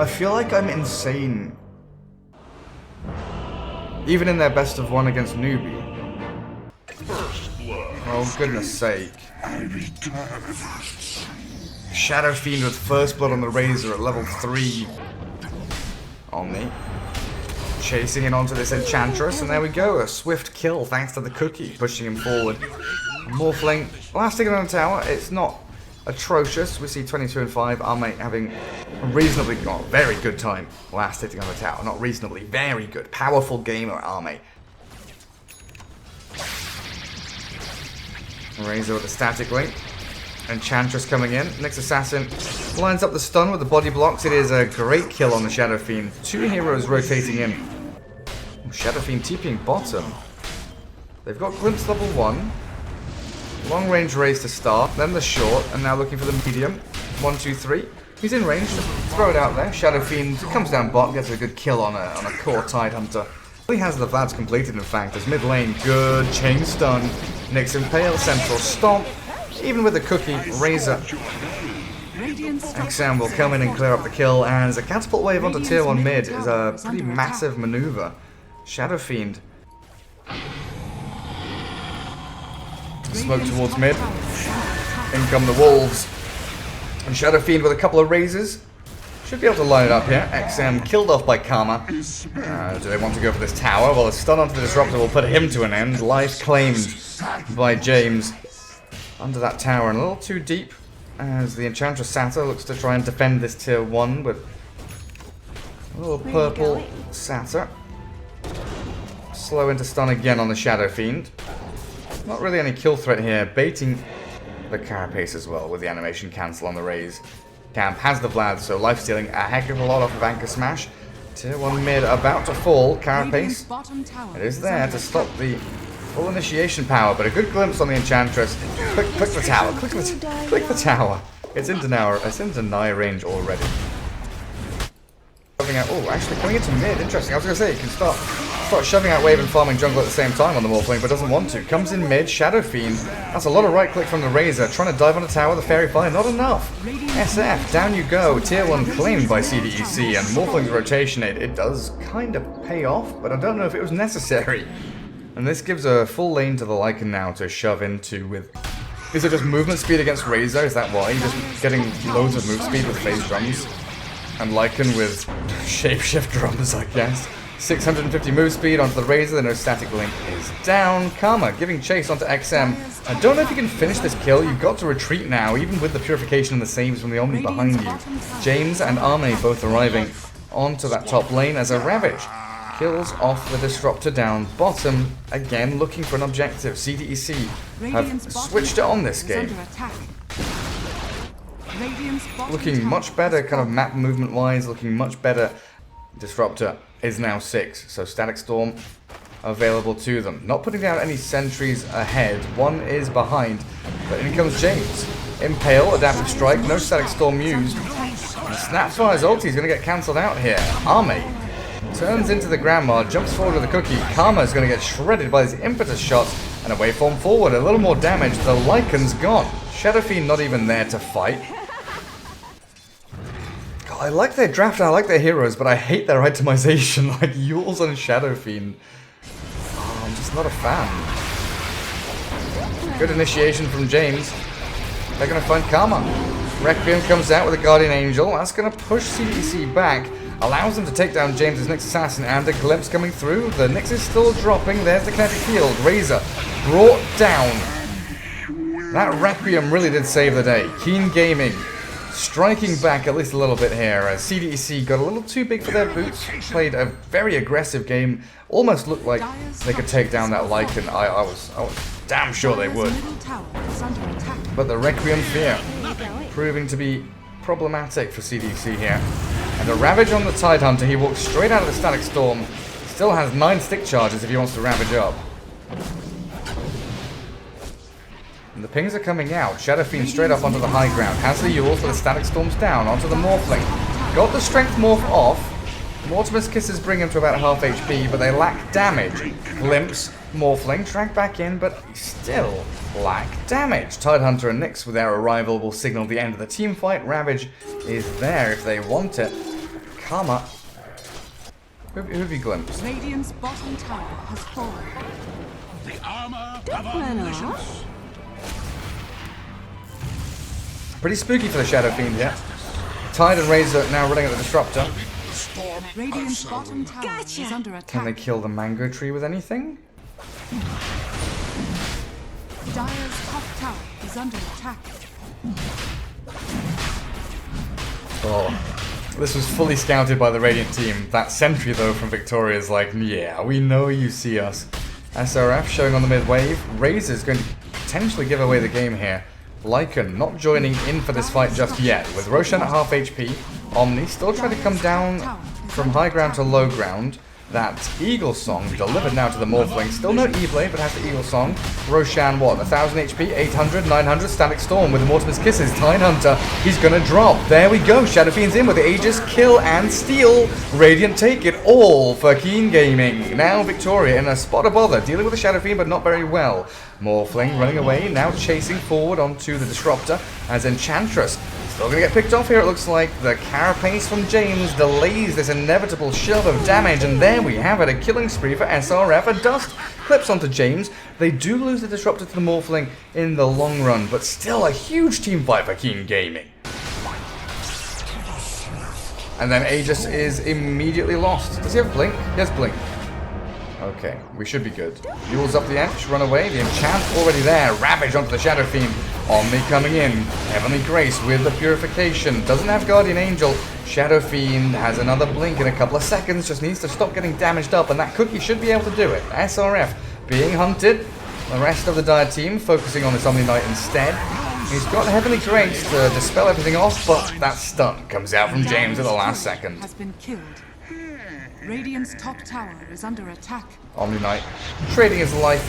I feel like I'm insane. Even in their best of one against newbie. Oh, goodness sake. Shadow Fiend with First Blood on the Razor at level 3. Omni. Chasing in onto this Enchantress, and there we go. A swift kill thanks to the cookie, pushing him forward. Morphling, lasting on the tower. It's not atrocious. We see 22 and 5. Our mate having a reasonably, very good time last hitting on the tower. Not reasonably, very good. Powerful gamer, our mate. Razor with a static link. Enchantress coming in. Next assassin lines up the stun with the body blocks. It is a great kill on the Shadow Fiend. 2 heroes rotating in. Shadow Fiend TPing bottom. They've got Glimpse level 1. Long range raise to start. Then the short. And now looking for the medium. 1, 2, 3. He's in range. Just throw it out there. Shadow Fiend comes down bot. Gets a good kill on a core Tidehunter. He has the Vlad's completed in fact. As mid lane. Good. Chain stun. Nyx Impale. Central Stomp. Even with the cookie, Razor, XM will come in and clear up the kill, as a catapult wave onto tier 1 mid is a pretty massive maneuver. Shadow Fiend. Smoke towards mid. In come the wolves. And Shadow Fiend with a couple of razors. Should be able to line it up here. XM killed off by Karma. Do they want to go for this tower? Well, a stun onto the Disruptor will put him to an end. Life claimed by James. Under that tower and a little too deep, as the Enchantress Satyr looks to try and defend this tier 1 with a little purple Satyr. Slow into stun again on the Shadow Fiend. Not really any kill threat here, baiting the Carapace as well with the animation cancel on the raise. Camp has the Vlad, so life stealing a heck of a lot off of Anchor Smash. Tier 1 mid about to fall, Carapace. It is there to stop the full initiation power, but a good glimpse on the Enchantress. Click the tower. Click the tower. It's in deny range already. Oh, actually coming into mid. Interesting. I was going to say you can start shoving out wave and farming jungle at the same time on the Morphling, but doesn't want to. Comes in mid. Shadow Fiend. That's a lot of right click from the Razor. Trying to dive on the tower. The Fairy Fire. Not enough. SF. Down you go. Tier 1 claimed by CDEC, and Morphling's rotation. It does kind of pay off, but I don't know if it was necessary. And this gives a full lane to the Lycan now to shove into with... Is it just movement speed against Razor? Is that why? Just getting loads of move speed with phase drums. And Lycan with shapeshift drums, I guess. 650 move speed onto the Razor, no static link is down. Karma giving chase onto XM. I don't know if you can finish this kill. You've got to retreat now, even with the purification and the saves from the Omni behind you. James and Arme both arriving onto that top lane as a Ravage kills off the Disruptor down bottom, again looking for an objective. CDEC have switched it on this game. Looking much better, kind of map movement wise, looking much better. Disruptor is now 6, so Static Storm available to them. Not putting down any sentries ahead, one is behind, but in comes James. Impale, Adaptive Strike, no Static Storm used. And Snapfire's ulti is going to get cancelled out here. Arme turns into the Grandma, jumps forward with a cookie. Karma is going to get shredded by these impetus shots, and a waveform forward, a little more damage. The Lycan's gone. Shadow Fiend not even there to fight. God, I like their draft, I like their heroes, but I hate their itemization, like Yules and Shadow Fiend. Oh, I'm just not a fan. Good initiation from James. They're going to find Karma. Requiem comes out with a Guardian Angel. That's going to push CDC back. Allows them to take down James's Nyx Assassin, and a glimpse coming through. The Nyx is still dropping. There's the kinetic field. Razor brought down. That Requiem really did save the day. Keen Gaming striking back at least a little bit here. CDEC got a little too big for their boots. Played a very aggressive game. Almost looked like they could take down that Lycan. I was damn sure they would. But the Requiem Fear proving to be problematic for CDC here. And a Ravage on the Tidehunter. He walks straight out of the Static Storm. Still has 9 stick charges if he wants to Ravage up. And the pings are coming out. Shadow Fiend straight up onto the high ground. Has the Yules, but the Static Storm's down. Onto the Morphling. Got the Strength Morph off. Mortimer's Kisses bring him to about half HP, but they lack damage. Glimpse, Morphling, drag back in, but still lack damage. Tidehunter and Nyx with their arrival will signal the end of the team fight. Ravage is there if they want it. Karma. Who have you glimpsed? Radiant's bottom tower has fallen. The armor of omniscience. Pretty spooky for the Shadow Fiend here. Tide and Razor now running at the Disruptor. Radiant's bottom tower is under attack. Can they kill the Mango Tree with anything? Dire's top tower is under attack. Oh, this was fully scouted by the Radiant team. That sentry though from Victoria is like, yeah, we know you see us. SRF showing on the mid wave. Razor's going to potentially give away the game here. Lycan not joining in for this fight just yet. With Roshan at half HP, Omni still trying to come down from high ground to low ground. That Eagle Song delivered now to the Morphling. Still no E-Blade, but has the Eagle Song. Roshan, what? 1000 HP, 800, 900. Static Storm with the Mortimer's Kisses. Tidehunter, he's gonna drop. There we go. Shadow Fiend's in with the Aegis, kill and steal. Radiant take it all for Keen Gaming. Now Victoria in a spot of bother, dealing with the Shadow Fiend, but not very well. Morphling running away, now chasing forward onto the Disruptor as Enchantress. Still going to get picked off here, it looks like. The carapace from James delays this inevitable shove of damage, and there we have it, a killing spree for SRF. A dust clips onto James. They do lose the Disruptor to the Morphling in the long run, but still a huge team fight for Keen Gaming. And then Aegis is immediately lost. Does he have Blink? He has Blink. Okay, we should be good. Yule's up the edge, run away. The enchant already there. Ravage onto the Shadow Fiend. Omni coming in. Heavenly Grace with the Purification. Doesn't have Guardian Angel. Shadow Fiend has another blink in a couple of seconds. Just needs to stop getting damaged up, and that cookie should be able to do it. SRF being hunted. The rest of the Dire team focusing on this Omni Knight instead. He's got Heavenly Grace to dispel everything off, but that stun comes out from James at the last second. Has been killed. Radiant's top tower is under attack. Omni Knight trading his life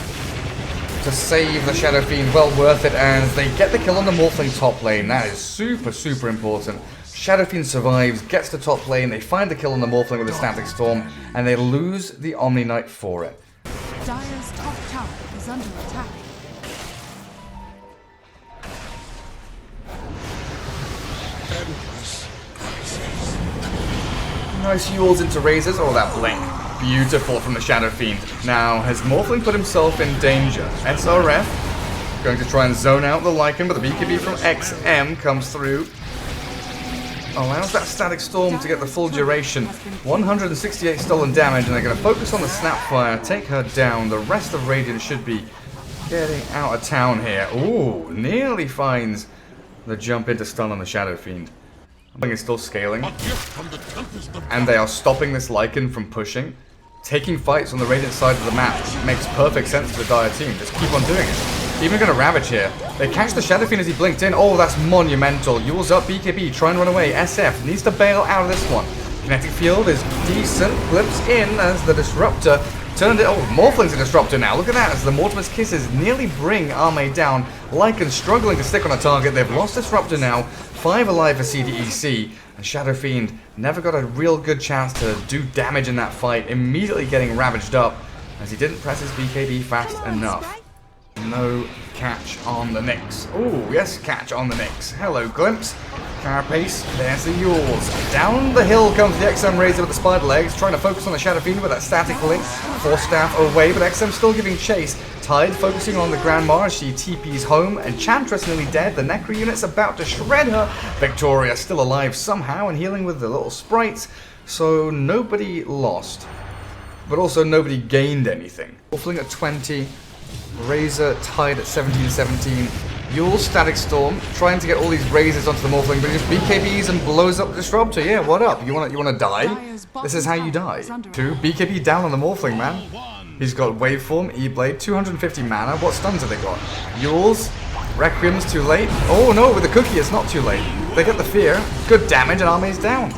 to save the Shadow Fiend. Well worth it as they get the kill on the Morphling top lane. That is super, super important. Shadow Fiend survives, gets to top lane. They find the kill on the Morphling with a Static Storm, and they lose the Omni Knight for it. Dire's top tower is under attack. Nice Yules into Razors. Oh, that blink. Beautiful from the Shadow Fiend. Now, has Morphling put himself in danger? SRF going to try and zone out the Lycan, but the BKB from XM comes through. Allows that Static Storm to get the full duration. 168 stolen damage, and they're going to focus on the Snapfire, take her down. The rest of Radiant should be getting out of town here. Ooh, nearly finds the jump into stun on the Shadow Fiend. Is still scaling, and they are stopping this Lycan from pushing. Taking fights on the Radiant side of the map makes perfect sense for the Dire team. Just keep on doing it. Even going to Ravage here. They catch the Shadow Fiend as he blinked in. Oh, that's monumental. Yule's up, BKB, try and run away. SF needs to bail out of this one. Kinetic Field is decent. Clips in as the Disruptor turned it. Oh, Morphling's a Disruptor now. Look at that as the Mortimer's Kisses nearly bring Arme down. Lycan struggling to stick on a target. They've lost Disruptor now. 5 alive for CDEC. And Shadow Fiend never got a real good chance to do damage in that fight. Immediately getting ravaged up as he didn't press his BKB fast enough. No catch on the Nyx. Oh, yes, catch on the Nyx. Hello, Glimpse. Carapace, there's the Yules. Down the hill comes the XM Razor with the spider legs, trying to focus on the Shadow Fiend with that static link. Force Staff away, but XM still giving chase. Tide focusing on the Grandma as she TP's home. Enchantress nearly dead. The Necro unit's about to shred her. Victoria still alive somehow and healing with the little sprites. So nobody lost, but also nobody gained anything. Morphling at 20. Razor tied at 17-17. Yule Static Storm trying to get all these Razors onto the Morphling, but he just BKBs and blows up the Disruptor. Yeah, what up? You wanna die? This is how you die. 2 BKB down on the Morphling, man. He's got Waveform, E-Blade, 250 mana. What stuns have they got? Yule's, Requiem's too late. Oh no, with the cookie it's not too late. They get the fear. Good damage and Arme's down.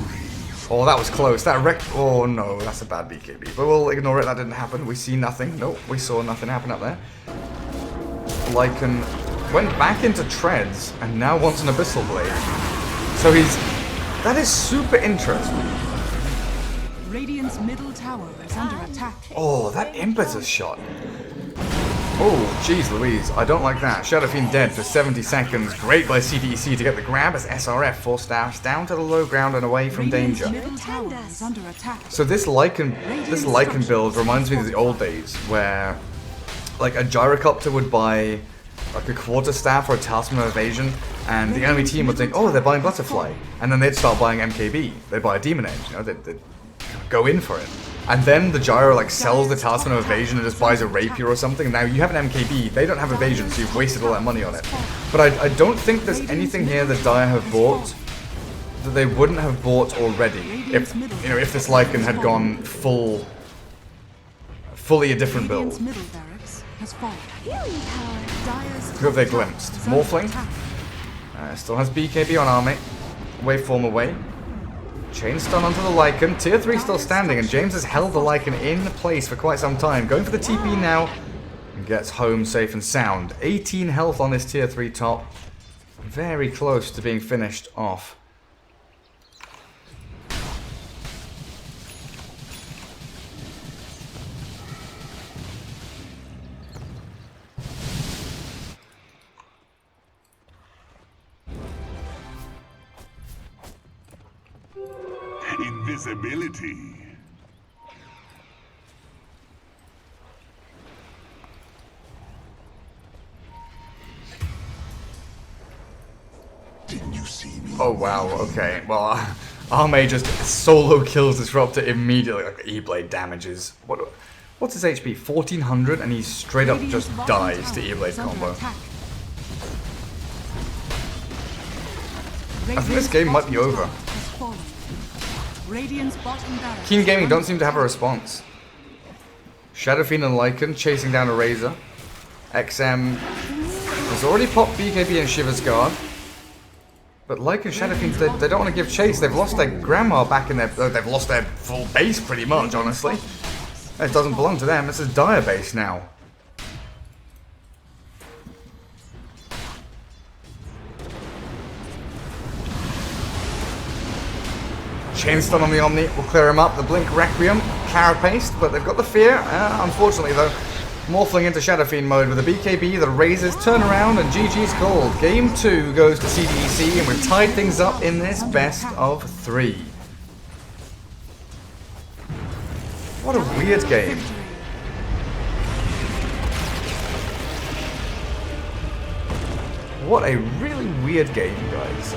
Oh, that was close. Oh no, that's a bad BKB. But we'll ignore it, that didn't happen. We see nothing. Nope, we saw nothing happen up there. Lycan went back into Treads and now wants an Abyssal Blade. So that is super interesting. Radiant's middle tower is under attack. Oh, that Impetus shot. Oh, jeez Louise, I don't like that. Shadow Fiend dead for 70 seconds. Great by CDEC to get the grab as SRF forced staffs down to the low ground and away from danger. Middle tower is under attack. So this Lycan build reminds me of the old days where like a gyrocopter would buy like a quarter staff or a talisman of evasion, and the enemy team would think, oh, they're buying butterfly, and then they'd start buying MKB. They'd buy a demon edge, you know, they'd go in for it. And then the gyro like sells the talisman of evasion and just buys a rapier or something. Now you have an MKB, they don't have evasion, so you've wasted all that money on it. But I don't think there's anything here that Dire have bought that they wouldn't have bought already if, you know, if this Lycan had gone fully a different build. Radiant's middle barracks has fallen. Who have they glimpsed? Morphling? Still has BKB on army. Waveform away. Chain stun onto the Lycan. Tier 3 still standing, and James has held the Lycan in place for quite some time. Going for the TP now. And gets home safe and sound. 18 health on this tier 3 top. Very close to being finished off. Invisibility. Didn't you see me? Oh wow, okay. Well, Arme just solo kills Disruptor immediately. Like E-Blade damages. What's his HP? 1400, and he straight up just dies to E-Blade combo. I think this game might be over. Keen Gaming don't seem to have a response. Shadow Fiend and Lycan chasing down a Razor. XM has already popped BKB and Shiver's Guard. But Lycan Shadow Fiend, they don't want to give chase. They've lost their grandma back in their... they've lost their full base pretty much, honestly. It doesn't belong to them. It's a Dire base now. Chain stun on the Omni will clear him up. The Blink Requiem, Carapace, but they've got the Fear. Unfortunately, though, morphling into Shadow Fiend mode with the BKB, the Razors turn around, and GG's called. Game 2 goes to CDEC, and we've tied things up in this best of 3. What a weird game. What a really weird game, guys.